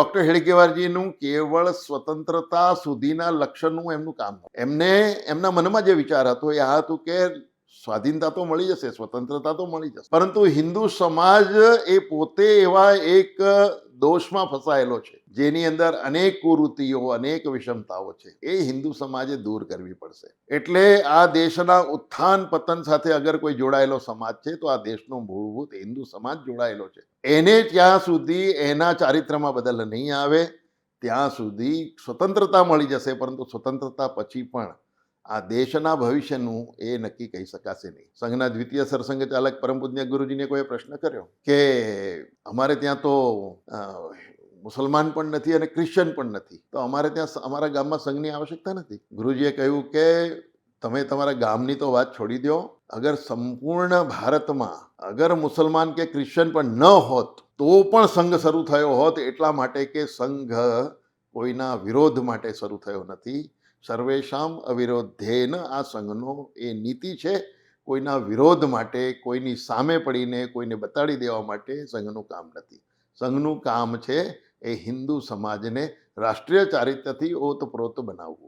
Doctor હેડગેવારજીનું કેવળ સ્વતંત્રતા સુધીના લક્ષ્યનું એમનું કામ એમને એમના મનમાં જે વિચાર હતો એ આ હતું કે સ્વાધીનતા તો મળી જશે, સ્વતંત્રતા તો મળી જશે, પરંતુ હિન્દુ સમાજ એ પોતે એવા એક દોષમાં ફસાયેલો છે જેની અંદર અનેક કુરીતિઓ, અનેક વિષમતાઓ છે. એ હિન્દુ સમાજે દૂર કરવી પડશે. એટલે આ દેશના ઉત્થાન પતન સાથે અગર કોઈ જોડાયેલો સમાજ છે તો આ દેશનો મૂળભૂત હિન્દુ સમાજ જોડાયેલો છે. એને ત્યાં સુધી એના ચારિત્ર્યમાં બદલ નહીં આવે ત્યાં સુધી સ્વતંત્રતા મળી જશે, પરંતુ સ્વતંત્રતા પછી પણ આ દેશના ભવિષ્યનું એ નક્કી કહી શકાશે નહીં. સંઘના દ્વિતીય સરસંઘ ચાલક પરમ પૂજ્ય ગુરુજીને કોઈ પ્રશ્ન કર્યો કે અમારે ત્યાં તો મુસલમાન પણ નથી અને ક્રિશ્ચન પણ નથી, તો અમારે ત્યાં અમારા ગામમાં સંઘની આવશ્યકતા નથી. ગુરુજીએ કહ્યું કે તમે તમારા ગામની તો વાત છોડી દો, અગર સંપૂર્ણ ભારતમાં અગર મુસલમાન કે ક્રિશ્ચન પણ ન હોત તો પણ સંઘ શરૂ થયો હોત, એટલા માટે કે સંઘ કોઈના વિરોધ માટે શરૂ થયો નથી. સર્વેશામ અવિરોધેન આ સંઘનો એ નીતિ છે. કોઈના વિરોધ માટે, કોઈની સામે પડીને કોઈને બતાડી દેવા માટે સંઘનું કામ નથી. સંઘનું કામ છે એ હિન્દુ સમાજને રાષ્ટ્રીય ચારિત્ર્યથી ઓતપ્રોત બનાવવું.